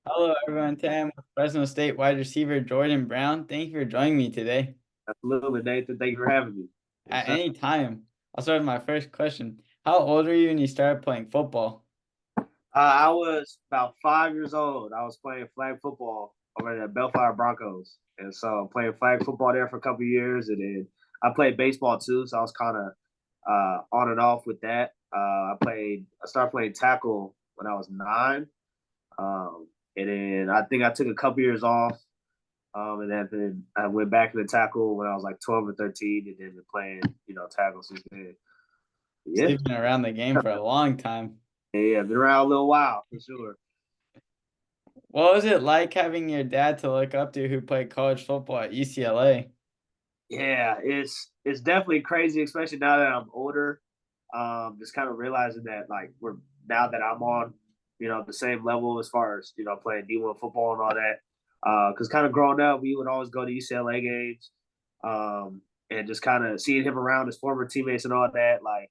Hello, everyone. Today I'm with Fresno State wide receiver Jordan Brown. Thank you for joining me today. Absolutely, Nathan. Thank you for having me. Yes, At sir. any time, I'll start with my first question. How old were you when you started playing football? I was about 5 years old. I was playing flag football over at the Bellflower Broncos, and so playing flag football there for a couple of years, and then I played baseball too. So I was kind of on and off with that. I started playing tackle when I was 9, and then I think I took a couple years off, and then I went back into tackle when I was like 12 or 13, and then been playing, tackle since then. So Yeah, you've been around the game for a long time. yeah, been around a little while for sure. What was it like having your dad to look up to who played college football at UCLA? Yeah, it's definitely crazy, especially now that I'm older. Just kind of realizing that like we're now that I'm on, the same level as far as playing D1 football and all that. Because kind of growing up, we would always go to UCLA games, and just kind of seeing him around his former teammates and all that. Like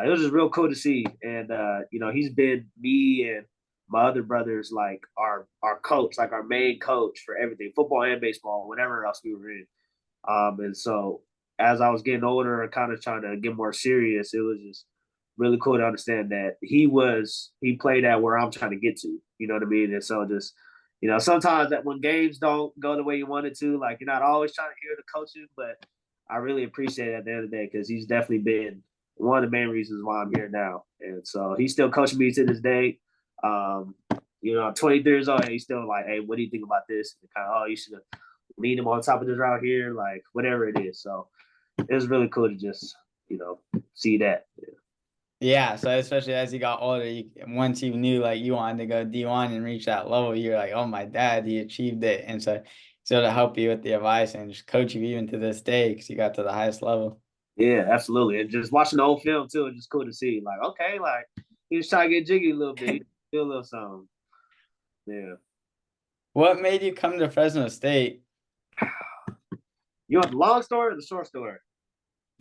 it was just real cool to see. And he's been me and my other brothers like our coach, like our main coach for everything, football and baseball, whatever else we were in. And so as I was getting older and kind of trying to get more serious, it was just really cool to understand that he played at where I'm trying to get to. You know what I mean? And so just sometimes that when games don't go the way you want it to, like you're not always trying to hear the coaching, but I really appreciate it at the end of the day because he's definitely been one of the main reasons why I'm here now. And so he's still coaching me to this day. Um, 23 years old, and he's still like, hey, what do you think about this? And kind of, oh, you should have lead him on top of this route here, like whatever it is. So it was really cool to just, see that. Yeah. Yeah, so especially as you got older, once you knew like you wanted to go D1 and reach that level, you're like, oh, my dad, he achieved it. And so to help you with the advice and just coach you even to this day because you got to the highest level. Yeah, absolutely. And just watching the old film too, it's just cool to see. Like, okay, like he was trying to get jiggy a little bit, he did a little something. Yeah. What made you come to Fresno State? You want the long story or the short story?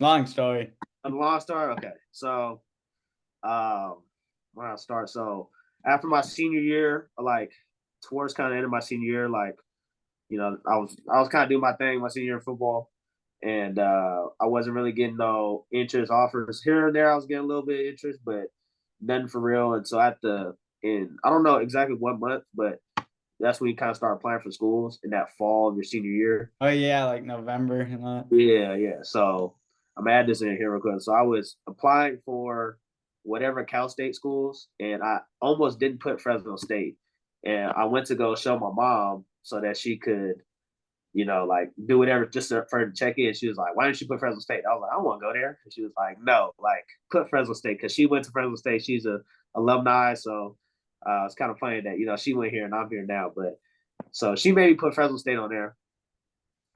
Long story. The long story? Okay. So where I start. So after my senior year, like towards kind of end of my senior year, like, I was kind of doing my thing my senior year in football. And I wasn't really getting no interest offers here and there. I was getting a little bit of interest, but nothing for real. And so I don't know exactly what month, but that's when you kind of start applying for schools in that fall of your senior year. Oh yeah, like November and that. Yeah, yeah. So I'm add this in here real quick. So I was applying for whatever Cal State schools, and I almost didn't put Fresno State. And I went to go show my mom so that she could like do whatever just for her to check in. She was like, "Why didn't you put Fresno State?" I was like, "I don't want to go there." And she was like, "No, like put Fresno State," because she went to Fresno State. She's a alumni, so it's kind of funny that she went here and I'm here now. But so she made me put Fresno State on there,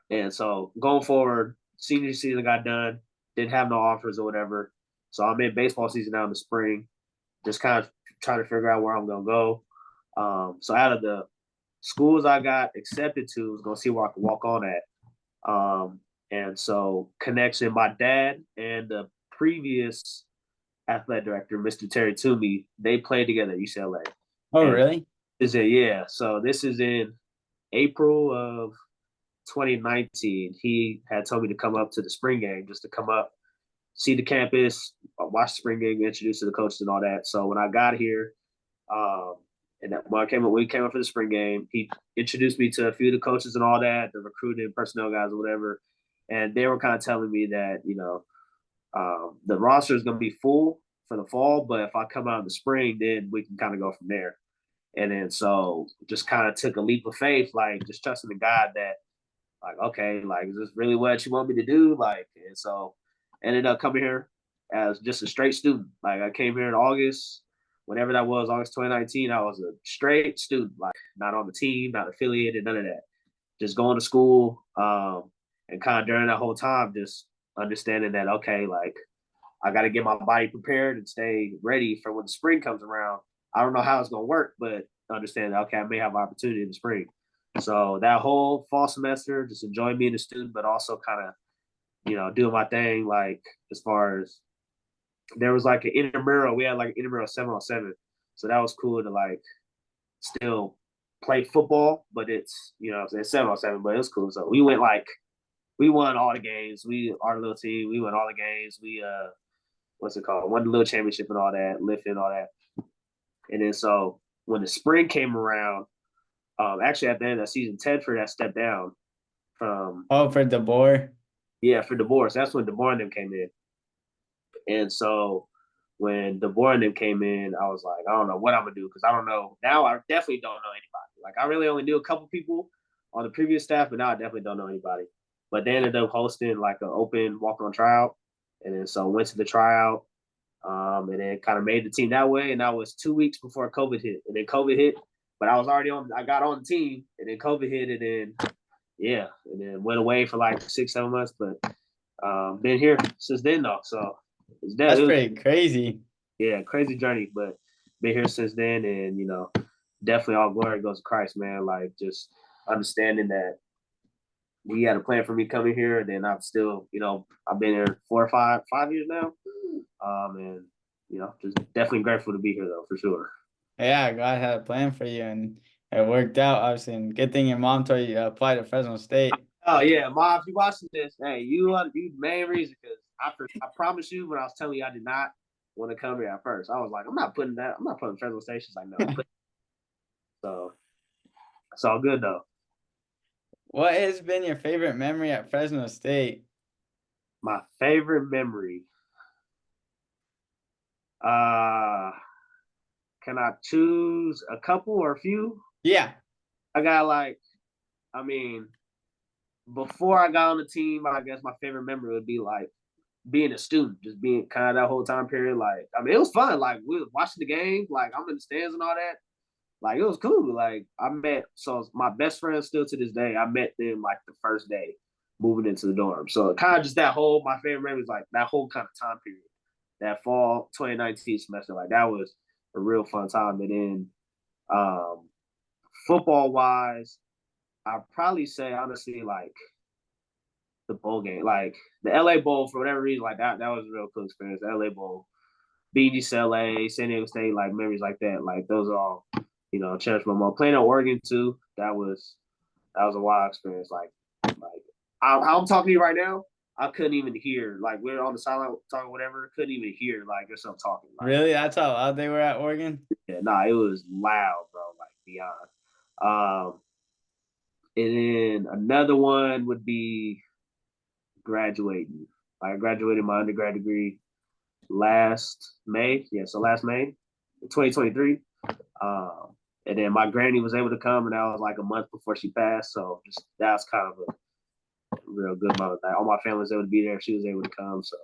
and so going forward, senior season got done, didn't have no offers or whatever. So I'm in baseball season now in the spring, just kind of trying to figure out where I'm gonna go. So out of the schools I got accepted to, was gonna see where I could walk on at. And so connection, my dad and the previous athletic director, Mr. Terry Toomey, they played together at UCLA. Oh And really? is it yeah? So this is in April of 2019. He had told me to come up to the spring game, just to come up, see the campus, watch the spring game, introduce to the coaches and all that. So when I got here, um, and that when we came up for the spring game, he introduced me to a few of the coaches and all that, the recruiting personnel guys or whatever. And they were kind of telling me that, the roster is going to be full for the fall, but if I come out in the spring, then we can kind of go from there. And then so just kind of took a leap of faith, like just trusting the God that, like, okay, like, is this really what you want me to do? Like, and so ended up coming here as just a straight student. Like, I came here in August, whatever that was, August 2019. I was a straight student, like, not on the team, not affiliated, none of that. Just going to school, and kind of during that whole time, just understanding that, okay, like, I got to get my body prepared and stay ready for when the spring comes around. I don't know how it's going to work, but understand that, okay, I may have an opportunity in the spring. So that whole fall semester, just enjoying being a student, but also kind of, doing my thing. Like, as far as there was like an intramural, we had like an intramural 7-on-7. So that was cool to like still play football, but it's, it's 7-on-7, but it was cool. So we went we won all the games. Our little team, we won all the games. We what's it called? Won the little championship and all that, lifting all that. And then so when the spring came around, actually at the end of season, Tedford had stepped down from Oh, for DeBoer. for DeBoer. So that's when DeBoer and them came in. And so when DeBoer and them came in, I was like, I don't know what I'm gonna do because I don't know. Now I definitely don't know anybody. Like I really only knew a couple people on the previous staff, but now I definitely don't know anybody. But they ended up hosting like an open walk-on tryout, and then so went to the tryout, and then kind of made the team that way. And that was 2 weeks before COVID hit, and then COVID hit. But I was already on. I got on the team, and then COVID hit, and then and then went away for like 6-7 months. But been here since then though. So That's pretty crazy. Yeah, crazy journey, but been here since then, and definitely all glory goes to Christ, man. Like just understanding that he had a plan for me coming here, and then I'm still, I've been here 4 or 5 years now, and just definitely grateful to be here though, for sure. Yeah, God had a plan for you, and it worked out, obviously. And good thing your mom told you to apply to Fresno State. Oh yeah, Mom, if you watching this, hey, you the main reason because I promise you when I was telling you I did not want to come here at first, I was like, I'm not putting Fresno State. She's like, no. So it's all good though. What has been your favorite memory at Fresno State? My favorite memory. Uh, can I choose a couple or a few? Yeah. I got I mean, before I got on the team, I guess my favorite memory would be like being a student, just being kind of that whole time period. Like, I mean, it was fun. Like, we were watching the game, like, I'm in the stands and all that. Like, it was cool. Like, so my best friends still to this day, I met them like the first day moving into the dorm. So kind of just my favorite memory is like that whole kind of time period, that fall 2019 semester. Like, that was a real fun time. And then football wise, I'd probably say honestly, like, the bowl game, like the LA Bowl for whatever reason, like that was a real cool experience. The LA Bowl, beat UCLA, San Diego State, like memories like that. Like those are all, cherish my mom. Playing at Oregon too, that was a wild experience. How I'm talking to you right now, I couldn't even hear. Like we're on the sideline talking whatever, couldn't even hear like yourself talking. Like, Really? That's how loud they were at Oregon? yeah, nah, it was loud, bro, like beyond. And then another one would be graduating. I graduated my undergrad degree last May. Yeah, so last May, 2023. And then my granny was able to come, and that was like a month before she passed. So just that's kind of a real good moment. Like, all my family was able to be there. She was able to come. So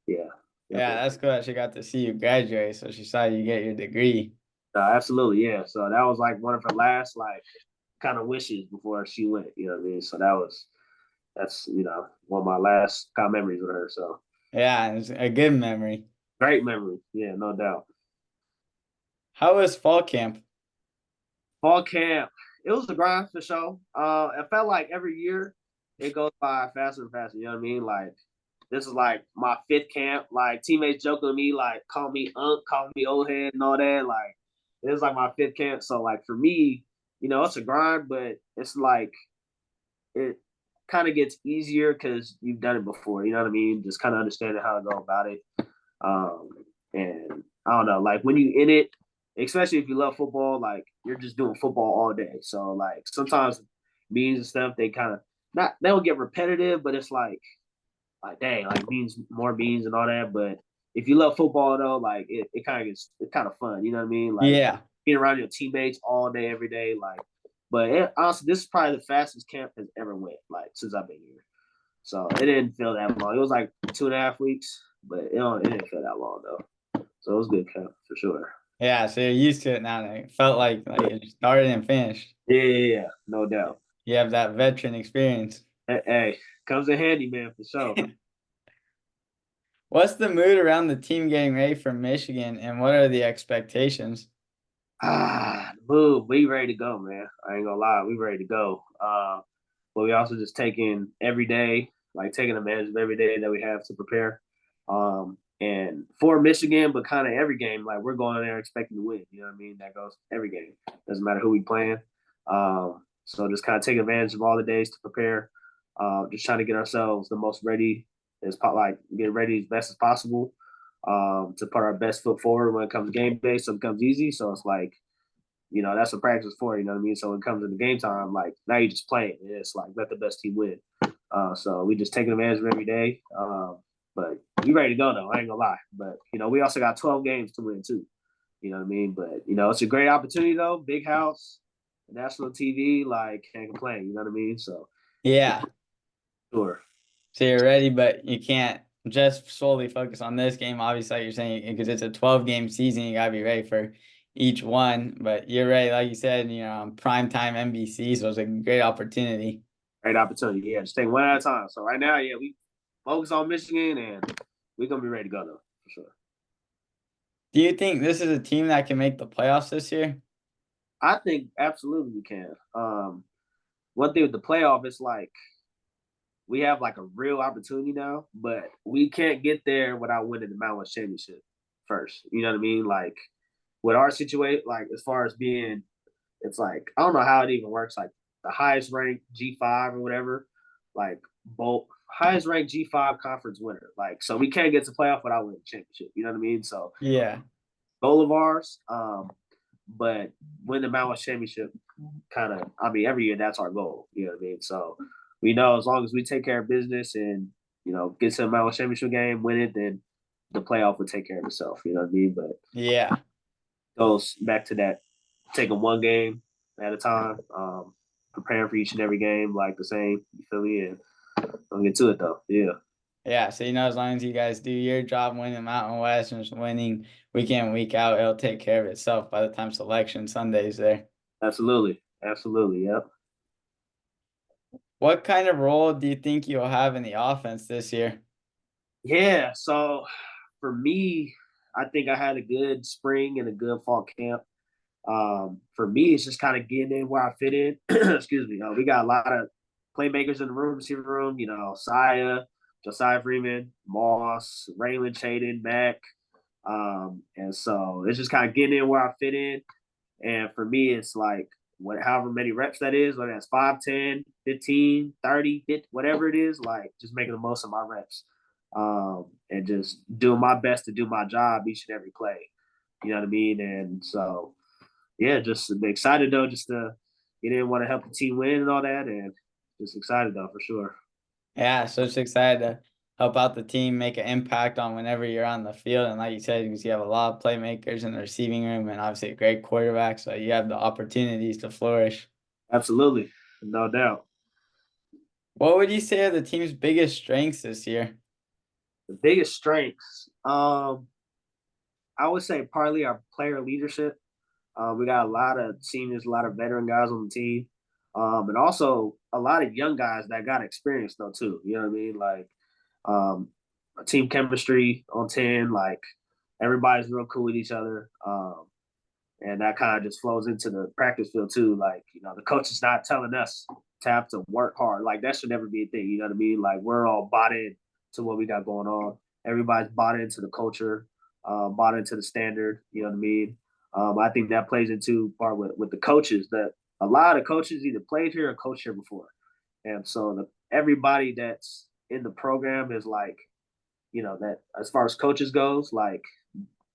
yeah. Yeah, that's cool that she got to see you graduate, so she saw you get your degree. Absolutely, yeah. So that was like one of her last like kind of wishes before she went. You know what I mean? So that's one of my last kind of memories with her. So Yeah, it's a good memory. great memory. Yeah, no doubt. How was fall camp? Fall camp, it was a grind for sure. It felt like every year it goes by faster and faster. You know what I mean? Like this is like my fifth camp. Like teammates joking with me, like call me Unc, call me old head and all that. Like it was like my fifth camp. So like for me, it's a grind, but it's like it kind of gets easier because you've done it before. You know what I mean? Just kind of understanding how to go about it. Um, and I don't know, like when you in it, especially if you love football, like you're just doing football all day. So like sometimes means and stuff, they kind of not they don't get repetitive, but it's like dang, like means more beans and all that. But if you love football though, like it kind of gets it's kind of fun. You know what I mean? Like Yeah. being around your teammates all day, every day. Like, but honestly, this is probably the fastest camp has ever went. Like since I've been here, so it didn't feel that long. It was like 2.5 weeks, but it didn't feel that long though. So it was good camp for sure. Yeah, so you're used to it now. It felt like it started and finished. Yeah, no doubt. You have that veteran experience. Hey, comes in handy, man, for sure. What's the mood around the team getting ready for Michigan, and what are the expectations? Move. We ready to go, man. I ain't gonna lie, we ready to go. But we also just taking every day, like taking advantage of every day that we have to prepare. And for Michigan, but kind of every game, like we're going there expecting to win. You know what I mean? That goes every game. Doesn't matter who we playing. So just kind of take advantage of all the days to prepare. Just trying to get ourselves the most ready like get ready as best as possible. To put our best foot forward when it comes to game day, so it becomes easy. So it's like, that's what practice is for. You know what I mean? So when it comes to the game time, like now you just playing. It's like let the best team win. So we just taking advantage of every day. But we ready to go though. I ain't gonna lie. But we also got 12 games to win too. You know what I mean? But it's a great opportunity though. Big house, national TV. Like can't complain. You know what I mean? So Yeah. sure. So you're ready, but you can't just solely focus on this game. Obviously, like you're saying, because it's a 12-game season, you gotta be ready for each one. But you're ready, like you said, on primetime NBC, so it's a great opportunity. Great opportunity. Yeah, just take one at a time. So right now, yeah, we focus on Michigan and we're gonna be ready to go though, for sure. Do you think this is a team that can make the playoffs this year? I think absolutely we can. One thing with the playoff, it's like we have like a real opportunity now, but we can't get there without winning the Mountain West Championship first. You know what I mean? Like with our situation, like as far as being, it's like I don't know how it even works. Like the highest ranked G5 or whatever, like both highest ranked G5 conference winner. Like so, we can't get to playoff without winning the championship. You know what I mean? So Yeah. goal of ours. But win the Mountain West Championship, kind of. I mean, every year that's our goal. You know what I mean? So we know as long as we take care of business and get to the Mountain West Championship game, win it, then the playoff will take care of itself. You know what I mean? But Yeah. goes back to that, taking one game at a time, preparing for each and every game like the same. You feel me? And I'll get to it though. Yeah. Yeah, so as long as you guys do your job winning Mountain West and just winning week in, week out, it'll take care of itself by the time selection Sunday's there. Absolutely. Absolutely. Yep. What kind of role do you think you'll have in the offense this year? Yeah. So for me, I think I had a good spring and a good fall camp. For me, it's just kind of getting in where I fit in. Excuse me. We got a lot of playmakers in the room, receiver room. Josiah Freeman, Moss, Raylan Chaden, Mack. And so it's just kind of getting in where I fit in. And for me, it's like however many reps that is, whether that's 5, 10, 15, 30, 50, whatever it is, like just making the most of my reps. And just doing my best to do my job each and every play. You know what I mean? And so yeah, just excited though, just to get in, want to help the team win and all that, and just excited though for sure. Yeah, so just excited to help out the team, make an impact on whenever you're on the field. And like you said, because you have a lot of playmakers in the receiving room and obviously a great quarterback, so you have the opportunities to flourish. Absolutely, no doubt. What would you say are the team's biggest strengths this year? The biggest strengths, I would say partly our player leadership. We got a lot of seniors, a lot of veteran guys on the team, and also a lot of young guys that got experience though too. You know what I mean? Like um, team chemistry on 10. Like everybody's real cool with each other. And that kind of just flows into the practice field too. Like, the coach is not telling us to have to work hard. Like that should never be a thing. You know what I mean? Like we're all bought in to what we got going on. Everybody's bought into the culture, bought into the standard. You know what I mean? I think that plays into part with the coaches that a lot of coaches either played here or coached here before. And so everybody that's in the program is like, that as far as coaches goes, like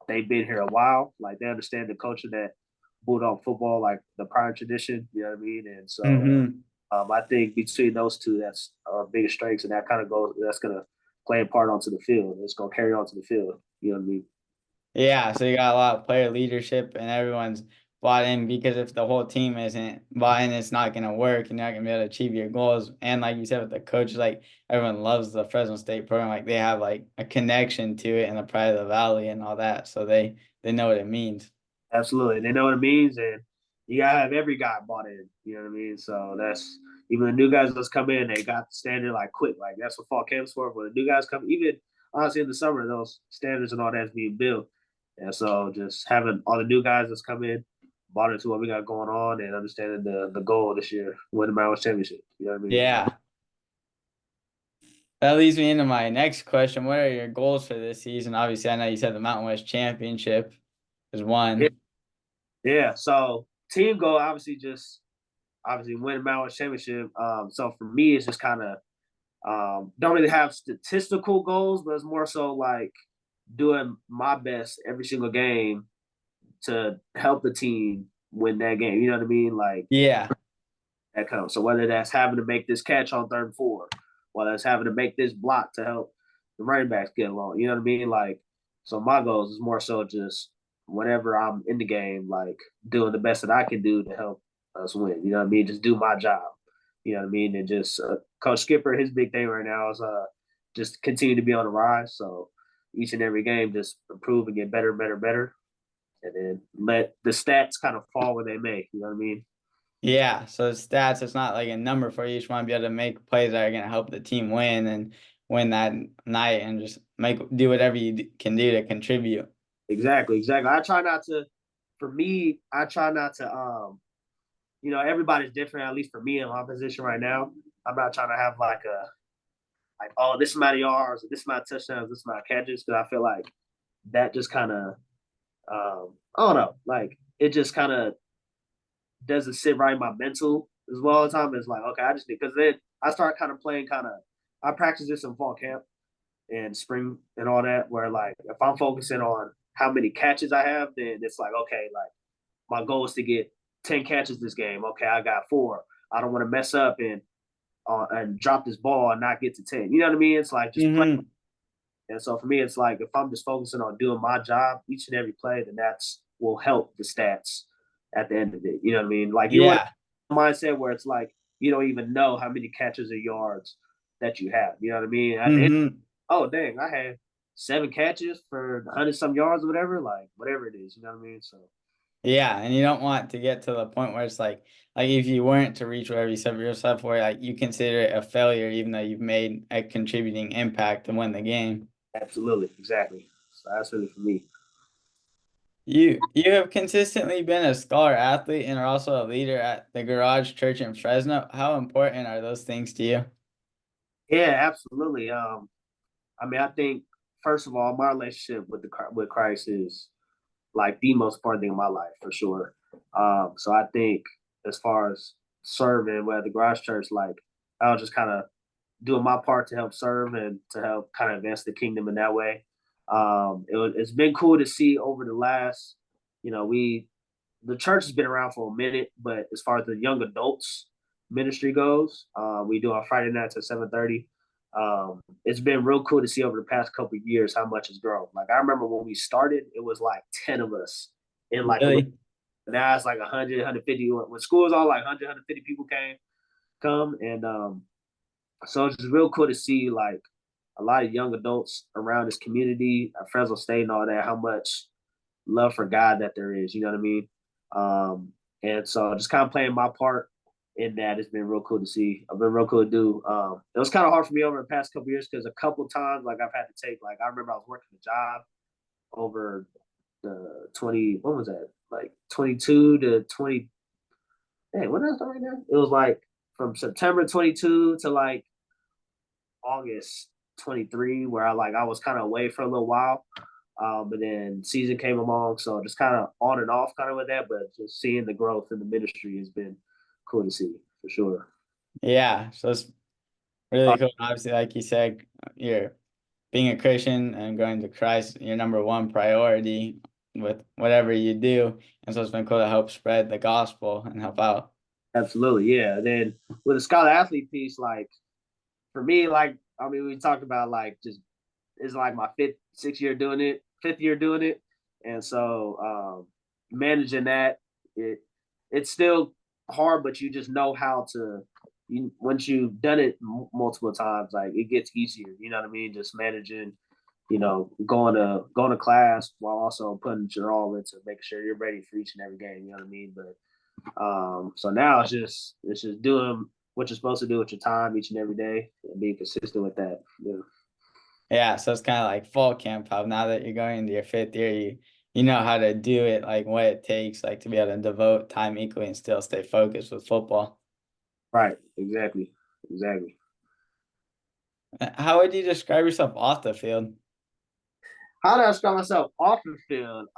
they've been here a while. Like they understand the culture that Bulldog football, like the prior tradition. You know what I mean? And so Mm-hmm. I think between those two, that's our biggest strengths, and that kind of goes. That's gonna play a part onto the field. It's gonna carry on to the field. You know what I mean? Yeah, so you got a lot of player leadership and everyone's bought in because if the whole team isn't bought in, it's not gonna work. You're not gonna be able to achieve your goals. And like you said with the coach, like everyone loves the Fresno State program. Like they have like a connection to it and the pride of the valley and all that. So they know what it means. Absolutely. They know what it means, and you gotta have every guy bought in. You know what I mean? So that's even the new guys that's come in, they got the standard like quick. Like that's what fall camps for. When the new guys come, even honestly in the summer, those standards and all that's being built. And so just having all the new guys that's come in, bought into what we got going on, and understanding the goal this year, win the Mountain West Championship. You know what I mean? Yeah. That leads me into my next question. What are your goals for this season? Obviously, I know you said the Mountain West Championship is Yeah. one. Yeah. So team goal, obviously, just obviously win a Mountain Championship. So for me, it's just kind of don't really have statistical goals, but it's more so like doing my best every single game to help the team win that game. You know what I mean? Like Yeah. that comes. So whether that's having to make this catch on 3rd and 4, whether that's having to make this block to help the running backs get along. You know what I mean? Like, so my goals is more so just whenever I'm in the game, like doing the best that I can do to help us win. You know what I mean? Just do my job. You know what I mean? And just Coach Skipper, his big thing right now is just continue to be on the rise. So each and every game, just improve and get better, better, better, and then let the stats kind of fall where they may. You know what I mean? Yeah. So stats, it's not like a number for you. You just want to be able to make plays that are going to help the team win and win that night and just do whatever you can do to contribute. Exactly, exactly. I try not to. For me, I try not to. Everybody's different. At least for me in my position right now, I'm not trying to have like this amount of yards, or this amount of touchdowns, this amount of catches. Because I feel like that just kind of I don't know, like it just kind of doesn't sit right in my mental as well all the time. It's like okay, I just need because then I start kind of playing I practice this in fall camp and spring and all that. Where like if I'm focusing on how many catches I have, then it's like okay, like my goal is to get 10 catches this game. Okay, I got 4. I don't want to mess up and drop this ball and not get to 10. You know what I mean? It's like just play. Mm-hmm. And so for me, it's like if I'm just focusing on doing my job each and every play, then that's will help the stats at the end of it. You know what I mean? Like you want Yeah. a mindset where it's like you don't even know how many catches or yards that you have. You know what I mean? At the end, Mm-hmm. oh dang, I had 7 catches for 100 some yards or whatever, like whatever it is. You know what I mean? So Yeah, and you don't want to get to the point where it's like if you weren't to reach whatever you set for yourself, where like you consider it a failure, even though you've made a contributing impact to win the game. absolutely, exactly. So that's really for me. You have consistently been a scholar athlete and are also a leader at the Garage Church in Fresno. How important are those things to you? Yeah, absolutely. I mean, I think first of all, my relationship with Christ is like the most important thing in my life for sure. So I think as far as serving at the Garage Church, like I was just kind of doing my part to help serve and to help kind of advance the kingdom in that way. It's been cool to see over the last, you know, the church has been around for a minute, but as far as the young adults ministry goes, we do on Friday nights at 7:30. It's been real cool to see over the past couple of years how much it's grown. Like I remember when we started, it was like 10 of us in like a little. Really? Now it's like 100, 150. When school was all like 100, 150 people come, and so it's just real cool to see like a lot of young adults around this community, Fresno State and all that, how much love for God that there is. You know what I mean? And so just kind of playing my part in that has been real cool to see. I've been real cool to do. It was kind of hard for me over the past couple of years because a couple of times like I've had to take like I remember I was working a job over the 20 what was that like 22 to 20. Hey, what is that right now? It was like from September 22 to like August 23, where I was kind of away for a little while. But then season came along, so just kind of on and off kind of with that. But just seeing the growth in the ministry has been cool to see for sure. Yeah. So it's really cool. Obviously, like you said, you're being a Christian and going to Christ, your number one priority with whatever you do. And so it's been cool to help spread the gospel and help out. Absolutely, yeah. And then with the scholar athlete piece, like for me, like I mean, we talked about like just it's like my fifth year doing it, and so managing that it's still hard, but you just know how to. Once you've done it multiple times, like it gets easier. You know what I mean? Just managing, going to class while also putting your all into making sure you're ready for each and every game. You know what I mean? But so now it's just doing what you're supposed to do with your time each and every day and being consistent with that. You know? Yeah, so it's kind of like fall camp. How now that you're going into your fifth year, you know how to do it, like what it takes, like to be able to devote time equally and still stay focused with football. Right. Exactly. Exactly. How would you describe yourself off the field? How do I describe myself off the field?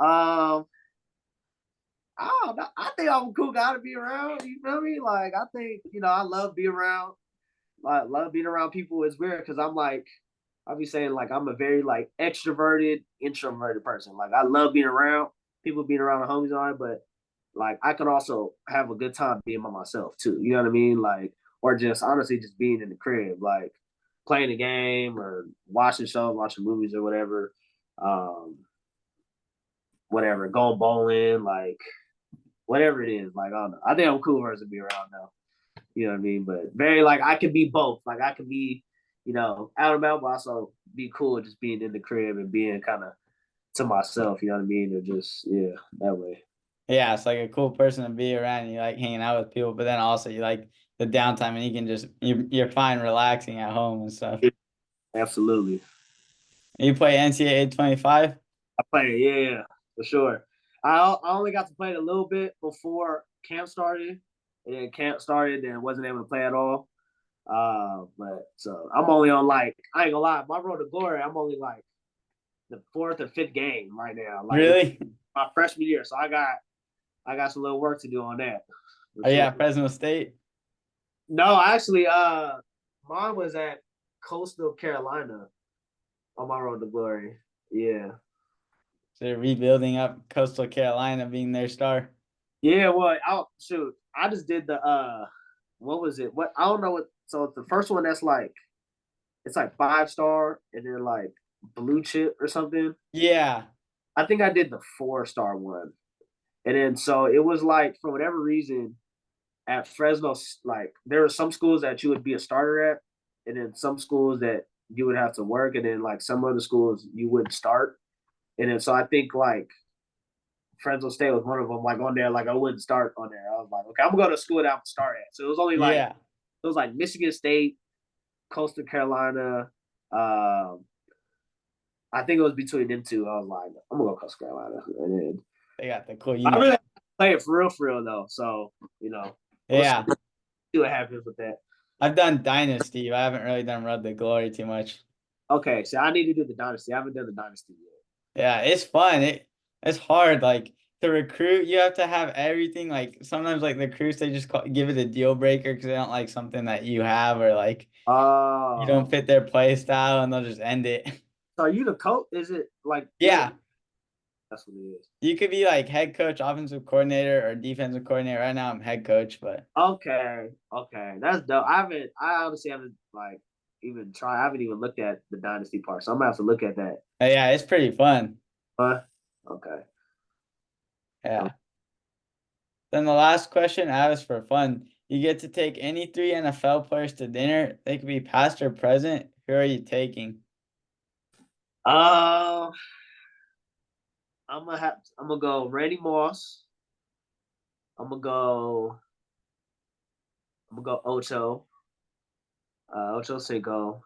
I don't know. I think I'm a cool guy to be around. You feel me? Like I think I love being around. I love being around people. It's weird because I'm like I'll be saying like I'm a very like extroverted, introverted person. Like I love being around people, being around the homies on it, but like I could also have a good time being by myself too. You know what I mean? Like or just honestly just being in the crib, like playing a game or watching shows, watching movies or whatever. Um, whatever, going bowling, like whatever it is. Like I don't know. I think I'm a cool person to be around now. You know what I mean? But very like I can be both. Like I can be, out and about, but also be cool just being in the crib and being kind of to myself. You know what I mean? Or just that way. Yeah, it's like a cool person to be around. You like hanging out with people, but then also you like the downtime, and you can just you're fine relaxing at home and stuff. Absolutely. You play NCAA 25? I play, yeah, for sure. I only got to play it a little bit before camp started, and then camp started, then wasn't able to play at all. But so I'm only on like I ain't gonna lie, my road to glory. I'm only like the fourth or fifth game right now. Like it's Really? my freshman year, so I got some little work to do on that. For Oh sure. yeah, Fresno State. No, actually, mine was at Coastal Carolina on my road to glory. Yeah. So they're rebuilding up Coastal Carolina being their star. Yeah, well, I just did the what was it? What I don't know what so the first one that's like it's like 5 star and then like blue chip or something. Yeah. I think I did the 4 star one. And then so it was like for whatever reason at Fresno, like there were some schools that you would be a starter at, and then some schools that you would have to work, and then like some other schools you wouldn't start. And then so I think like Fresno State was one of them. Like on there, like I wouldn't start on there. I was like, okay, I'm gonna go to school that I'm gonna start at. So it was only like Yeah. it was like Michigan State, Coastal Carolina. Um, I think it was between them two. I was like, I'm gonna go Coastal Carolina, and then They got the cool I uniform. really play it for real though. So we'll Yeah. see what happens with that. I've done Dynasty, but I haven't really done Road to Glory too much. Okay, so I need to do the dynasty. I haven't done the dynasty yet. Yeah, it's fun. It's hard. Like to recruit, you have to have everything. Like sometimes, like the recruits, they just give it a deal breaker because they don't like something that you have, or like you don't Oh, fit their play style, and they'll just end it. so are you the coach? Is it like you're the? Yeah, That's what it is. you could be like head coach, offensive coordinator, or defensive coordinator. Right now, I'm head coach, but Okay, okay, that's dope. I honestly haven't like even tried. I haven't even looked at the dynasty part, so I'm gonna have to look at that. yeah, it's pretty fun. Okay. Yeah. Then the last question I have is for fun. You get to take any three NFL players to dinner. They could be past or present. Who are you taking? Uh, I'm gonna go Randy Moss. I'm gonna go. I'm gonna go Ocho. Ocho Cinco.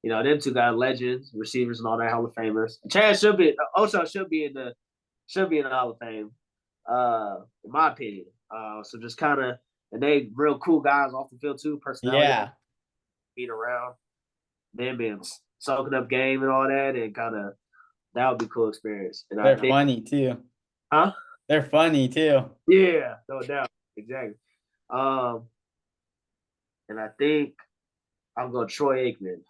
Them two guys, legends, receivers, and all that Hall of Famers. Chad should be Ocho should be in the Hall of Fame, in my opinion. So just kind of and they real cool guys off the field too, personality, Yeah, being around, them being soaking up game and all that, and kind of that would be a cool experience. And I they're think, funny too. huh? They're funny too. Yeah, no doubt, exactly. Um, and I think I'm going Troy Aikman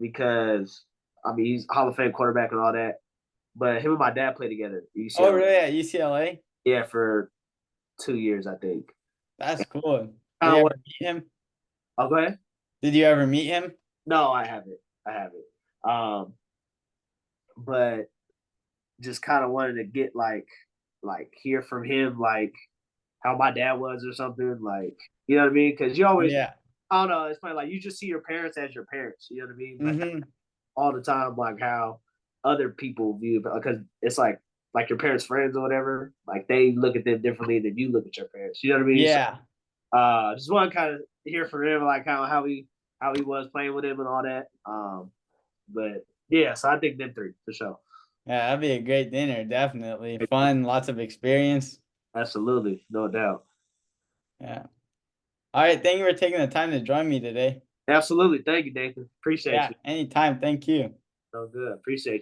because I mean he's Hall of Fame quarterback and all that. But him and my dad played together at Oh, UCLA. really? At UCLA? Yeah, for 2 years, I think. That's cool. Did Kind you of ever what? meet him? Oh, go ahead. Did you ever meet him? No, I haven't. I haven't. But just kind of wanted to get like hear from him, like how my dad was or something, like you know what I mean? Because you always, Yeah. I don't know, it's funny, like you just see your parents as your parents. You know what I mean? Like Mm-hmm. all the time, like how other people view because it's like your parents' friends or whatever. Like they look at them differently than you look at your parents. You know what I mean? So, Yeah. just want to kind of hear from him, like how he was playing with him and all that. But yeah, so I think them three for sure. Yeah, that'd be a great dinner. Definitely. Fun, lots of experience. Absolutely, no doubt. Yeah. All right. Thank you for taking the time to join me today. Absolutely, thank you, Nathan. Appreciate Yeah, you. anytime. Thank you. So good. Appreciate you.